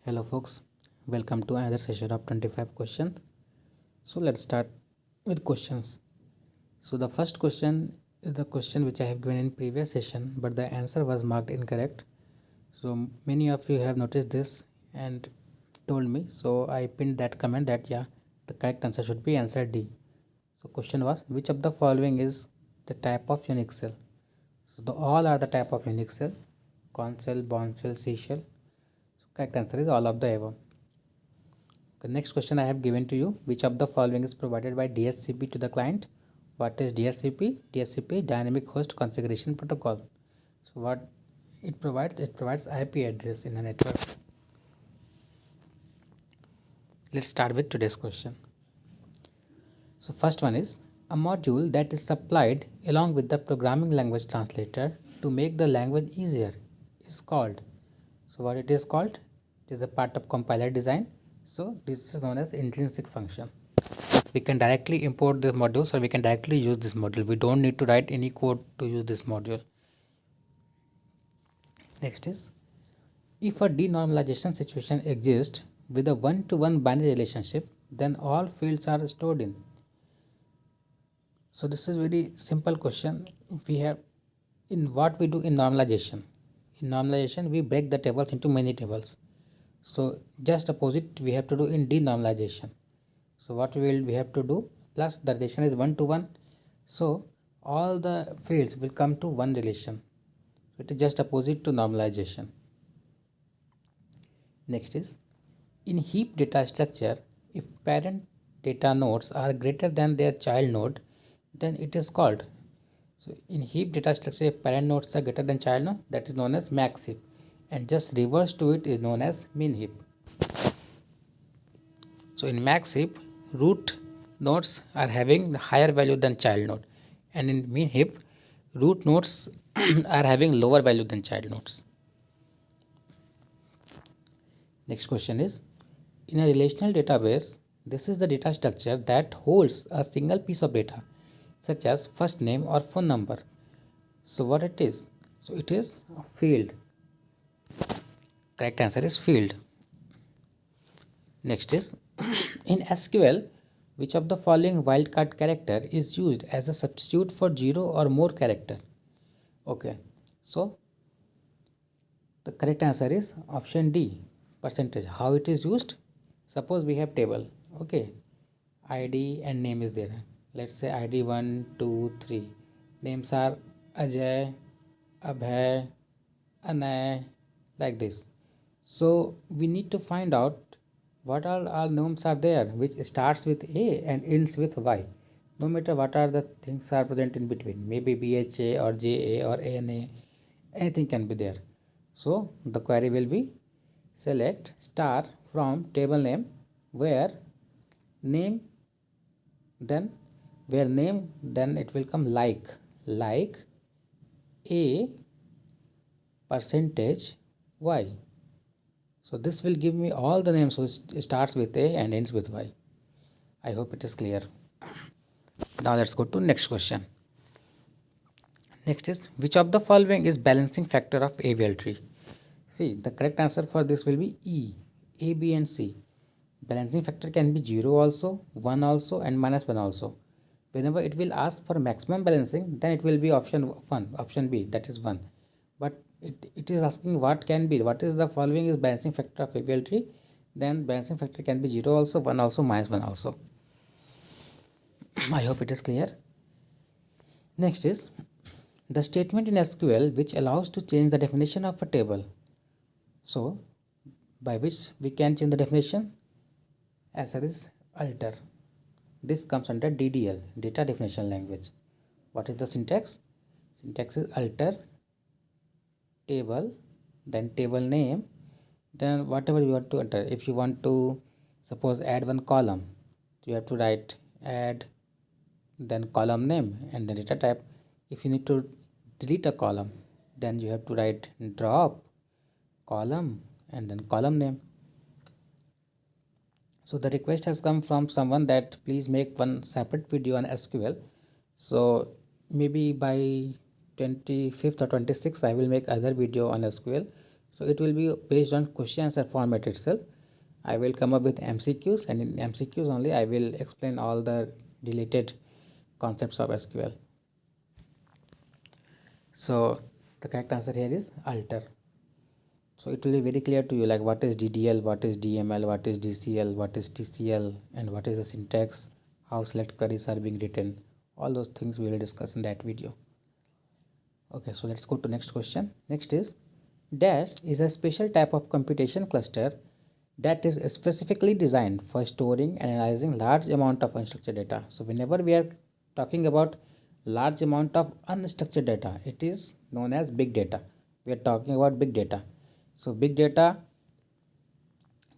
Hello folks, welcome to another session of 25 questions. So let's start with questions. So the first question is the question which I have given in previous session, but the answer was marked incorrect. So many of you have noticed this and told me. So I pinned that comment that the correct answer should be answer D. So question was, which of the following is the type of unique cell? So all are the type of unique cell: con cell, bond cell, C shell. Correct answer is all of the above. The next question I have given to you, which of the following is provided by DHCP to the client? What is DHCP? DHCP, Dynamic Host Configuration Protocol. So what it provides? It provides IP address in a network. Let's start with today's question. So first one is, a module that is supplied along with the programming language translator to make the language easier is called. So what it is called? It is a part of compiler design. So this is known as intrinsic function. We can directly import this module, so we can directly use this module. We don't need to write any code to use this module. Next is, if a denormalization situation exists with a one-to-one binary relationship, then all fields are stored in. So this is very simple question. We have in what we do in normalization. In normalization, we break the tables into many tables. So just opposite we have to do in denormalization. So what we have to do, plus the relation is one to one. So all the fields will come to one relation. So it is just opposite to normalization. Next is, in heap data structure, if parent data nodes are greater than their child node, then it is called. So in heap data structure, if parent nodes are greater than child node, that is known as max heap, and just reverse to it is known as min heap. So in max heap, root nodes are having the higher value than child node, and in min heap, root nodes are having lower value than child nodes. Next question is, in a relational database, this is the data structure that holds a single piece of data, such as first name or phone number. So what it is? So it is a field. Correct answer is field. Next is, in SQL, which of the following wildcard character is used as a substitute for 0 or more character? Okay, so the correct answer is option D, percentage. How it is used? Suppose we have table, okay, ID and name is there. Let's say ID 1, 2, 3. Names are Ajay, Abhay, Anay, like this. So we need to find out what all names are there which starts with A and ends with Y. No matter what are the things are present in between, maybe BHA or JA or ANA, anything can be there. So the query will be, select star from table name where name, then it will come like A percentage Y. So this will give me all the names which starts with A and ends with Y. I hope it is clear. Now let's go to next question. Next is, which of the following is balancing factor of AVL tree? See, the correct answer for this will be E, A, B and C. Balancing factor can be 0 also, 1 also and -1 also. Whenever it will ask for maximum balancing, then it will be option 1, option B, that is 1. But it is asking what can be, what is the following is balancing factor of AVL tree, then balancing factor can be 0 also, 1 also, -1 also. I hope it is clear. Next is, the statement in SQL which allows to change the definition of a table. So by which we can change the definition? Answer is alter. This comes under DDL, data definition language. What is the syntax? Syntax is alter table, then table name, then whatever you want to enter. If you want to suppose add one column, you have to write add, then column name and then data type. If you need to delete a column, then you have to write drop column and then column name. So the request has come from someone that please make one separate video on SQL. So maybe by 25th or 26th I will make other video on SQL. So it will be based on question answer format itself. I will come up with MCQs, and in MCQs only I will explain all the related concepts of SQL. So the correct answer here is alter. So it will be very clear to you like what is DDL, what is DML, what is DCL, what is TCL, and what is the syntax, how select queries are being written. All those things we will discuss in that video. Okay, so let's go to next question. Next is dash is a special type of computation cluster that is specifically designed for storing and analyzing large amount of unstructured data. So whenever we are talking about large amount of unstructured data, it is known as big data. We are talking about big data. So big data,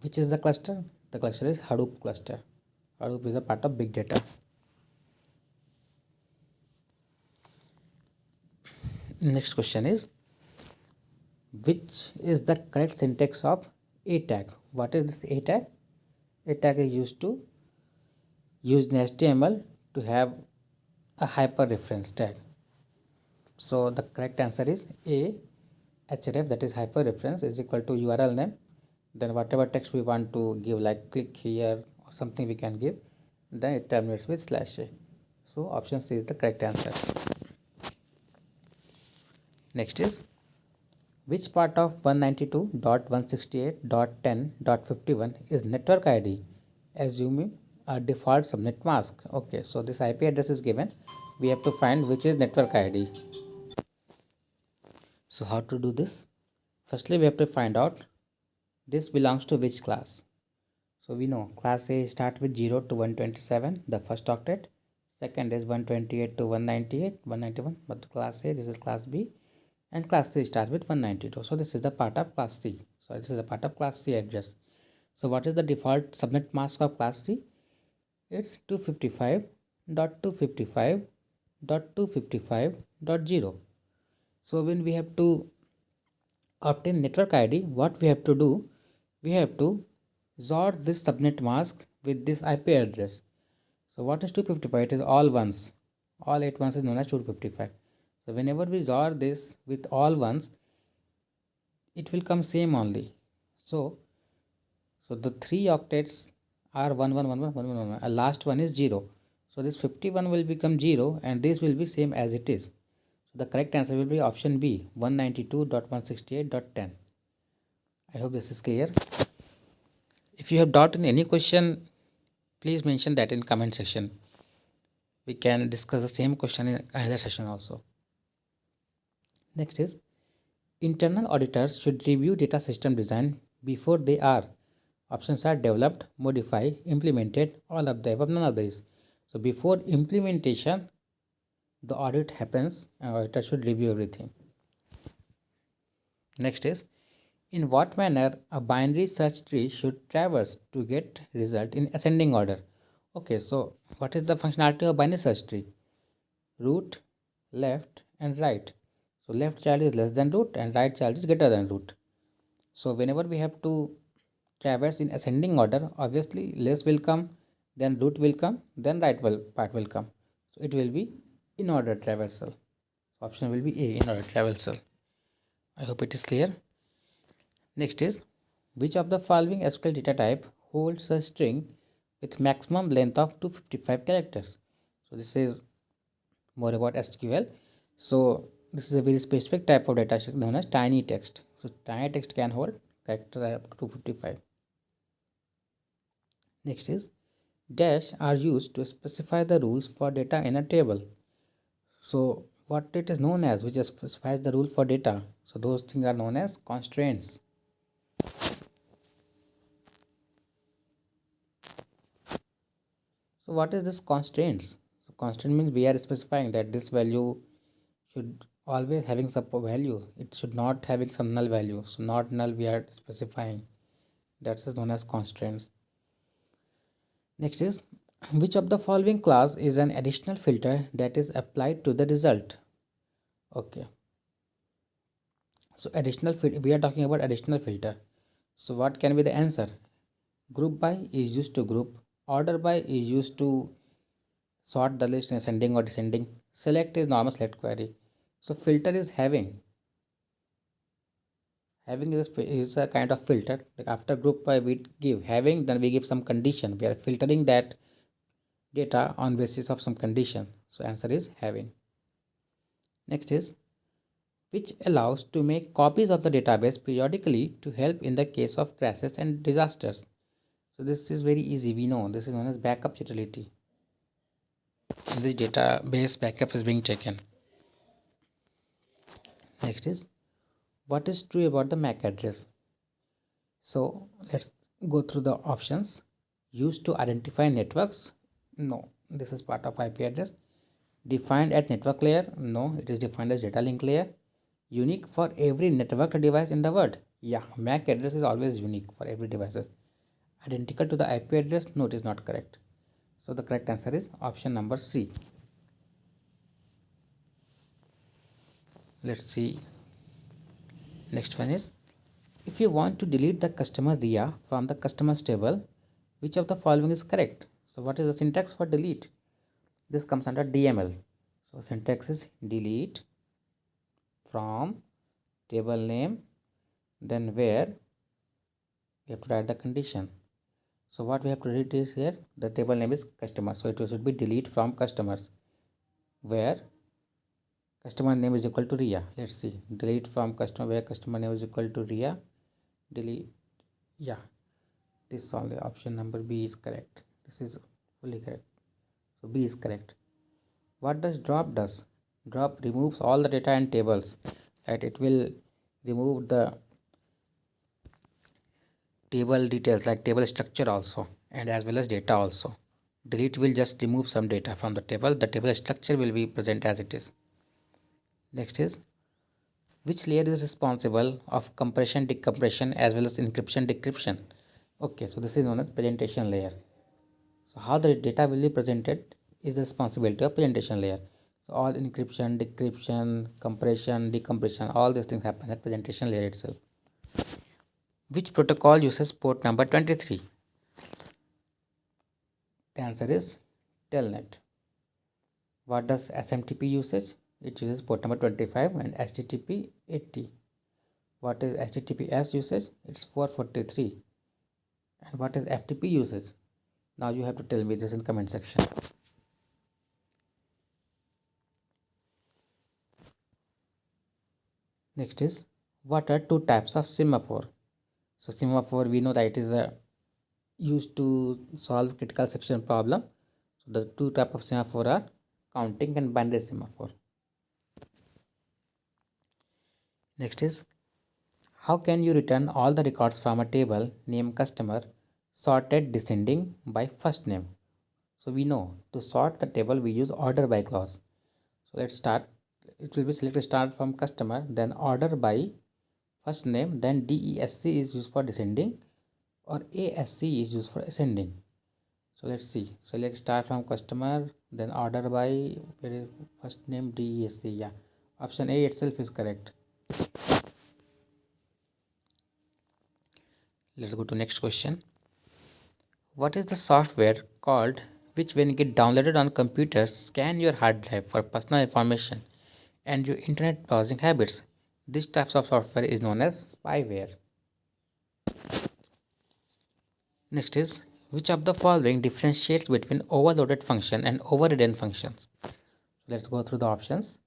which is the cluster? The cluster is Hadoop cluster. Hadoop is a part of big data. Next question is, which is the correct syntax of A tag? What is this A tag? A tag is used in HTML to have a hyperreference tag. So the correct answer is A href, that is hyperreference, is equal to URL name. Then whatever text we want to give, like click here or something we can give, then it terminates with /a. So option C is the correct answer. Next is, which part of 192.168.10.51 is network ID, assuming a default subnet mask? Okay, so this IP address is given. We have to find which is network ID. So how to do this? Firstly, we have to find out this belongs to which class. So we know class A starts with 0 to 127, the first octet. Second is 128 to 198, 191, but class A, this is class B. And class C starts with 192. So this is the part of class C. So this is the part of class C address. So what is the default subnet mask of class C? It's 255.255.255.0. So when we have to obtain network ID, what we have to do? We have to XOR this subnet mask with this IP address. So what is 255? It is all ones. All 8 ones is known as 255. So whenever we XOR this with all ones, it will come same only. So the 3 octets are 111111, and last one is 0. So this 51 will become 0 and this will be same as it is. So the correct answer will be option B, 192.168.10. I hope this is clear. If you have doubt in any question, please mention that in comment section. We can discuss the same question in another session also. Next is, internal auditors should review data system design before they are. Options are developed, modified, implemented, all of the above, none of these. So before implementation, the audit happens and auditor should review everything. Next is, in what manner a binary search tree should traverse to get result in ascending order? Okay, so what is the functionality of binary search tree? Root, left and right. So left child is less than root and right child is greater than root. So whenever we have to traverse in ascending order, obviously less will come, then root will come, then part will come. So it will be in order traversal. Option will be A, in order traversal. I hope it is clear. Next is, which of the following SQL data type holds a string with maximum length of 255 characters? So this is more about SQL. So this is a very specific type of data known as tiny text. So tiny text can hold character up to 255. Next is, dash are used to specify the rules for data in a table. So what it is known as, which specifies the rule for data? So those things are known as constraints. So what is this constraints? So constraint means we are specifying that this value should always having some value. It should not having some null value. So not null we are specifying. That is known as constraints. Next is, which of the following clause is an additional filter that is applied to the result? Okay. So we are talking about additional filter. So what can be the answer? Group by is used to group. Order by is used to sort the list in ascending or descending. Select is normal select query. So filter is having Having is a kind of filter. Like after group by we give having, then we give some condition. We are filtering that data on basis of some condition. So answer is having. Next is which allows to make copies of the database periodically to help in the case of crashes and disasters. So this is very easy. We know this is known as backup utility. This database backup is being taken. Next is what is true about the MAC address. So let's go through the options. Used to identify networks. No, this is part of IP address. Defined at network layer. No, it is defined as data link layer. Unique for every network device in the world. Yeah, MAC address is always unique for every device. Identical to the IP address. No, it is not correct. So the correct answer is option number C. Let's see. Next one is if you want to delete the customer RIA from the customers table, which of the following is correct? So what is the syntax for delete? This comes under DML. So syntax is delete from table name, then where we have to write the condition. So what we have to read is here the table name is customer. So it should be delete from customers where customer name is equal to RIA. Let's see. Delete from customer where customer name is equal to RIA. Delete. Yeah. This only option number B is correct. This is fully correct. So B is correct. What does drop does? Drop removes all the data and tables. Right? It will remove the table details like table structure also and as well as data also. Delete will just remove some data from the table. The table structure will be present as it is. Next is which layer is responsible of compression decompression as well as encryption decryption. Okay, so this is known as presentation layer. So how the data will be presented is the responsibility of presentation layer. So all encryption, decryption, compression, decompression, all these things happen at presentation layer itself. Which protocol uses port number 23? The answer is Telnet. What does SMTP uses? It uses port number 25 and HTTP 80. What is HTTPS usage? It's 443. And what is FTP usage? Now you have to tell me this in comment section. Next is what are two types of semaphore? So semaphore we know that it is used to solve critical section problem. So the two type of semaphore are counting and binary semaphore. Next is how can you return all the records from a table named customer sorted descending by first name? So we know to sort the table we use order by clause. So let's start. It will be selected start from customer, then order by first name, then DESC is used for descending or ASC is used for ascending. So let's see. Select start from customer, then order by first name DESC. Yeah, option A itself is correct. Let's go to next question. What is the software called which when get downloaded on computers scan your hard drive for personal information and your internet browsing habits? This type of software is known as spyware. Next is which of the following differentiates between overloaded function and overridden functions? Let's go through the options.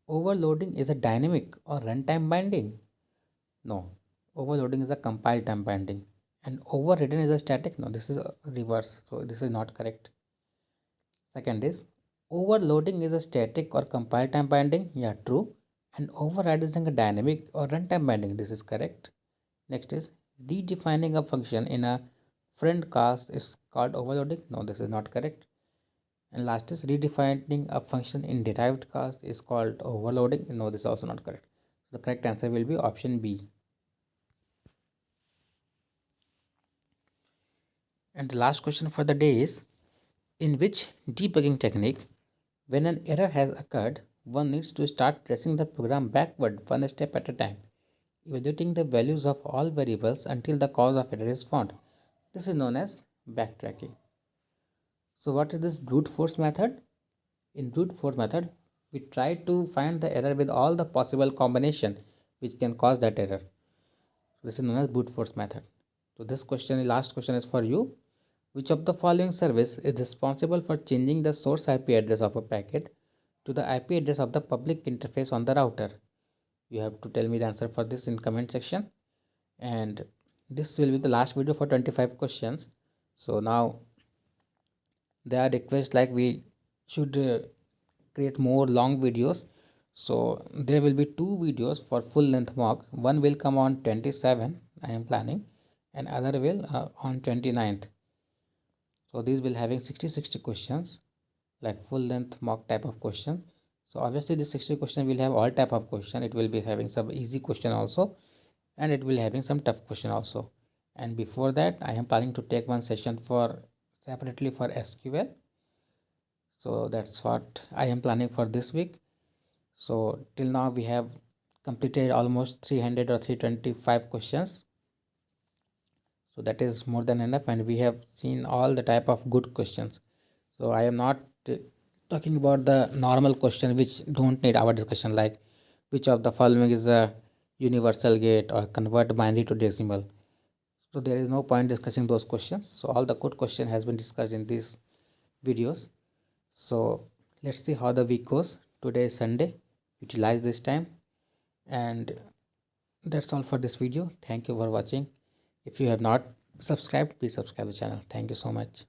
Overloading is a dynamic or runtime binding. No, overloading is a compile time binding. And overridden is a static. No, this is a reverse. So this is not correct. Second is overloading is a static or compile time binding. Yeah, true. And override is a dynamic or runtime binding. This is correct. Next is redefining a function in a friend cast is called overloading. No, this is not correct. And last is redefining a function in derived cast is called overloading. No, this is also not correct. The correct answer will be option B. And the last question for the day is in which debugging technique when an error has occurred one needs to start tracing the program backward one step at a time, evaluating the values of all variables until the cause of error is found. This is known as backtracking. So what is this brute force method? In brute force method, we try to find the error with all the possible combination which can cause that error. This is known as brute force method. So this question, last question is for you. Which of the following service is responsible for changing the source IP address of a packet to the IP address of the public interface on the router? You have to tell me the answer for this in comment section. And this will be the last video for 25 questions. So now there are requests like we should create more long videos. So there will be two videos for full length mock. One will come on 27, I am planning, and other will on 29th. So these will having 60 questions, like full length mock type of question. So obviously this 60 question will have all type of question. It will be having some easy question also, and it will having some tough question also. And before that, I am planning to take one session for separately for SQL. So that's what I am planning for this week. So till now we have completed almost 300 or 325 questions. So that is more than enough, and we have seen all the type of good questions. So I am not talking about the normal question which don't need our discussion, like which of the following is a universal gate or convert binary to decimal. So there is no point discussing those questions. So all the good question has been discussed in these videos. So let's see how the week goes. Today is Sunday. Utilize this time, and that's all for this video. Thank you for watching. If you have not subscribed, please subscribe the channel. Thank you so much.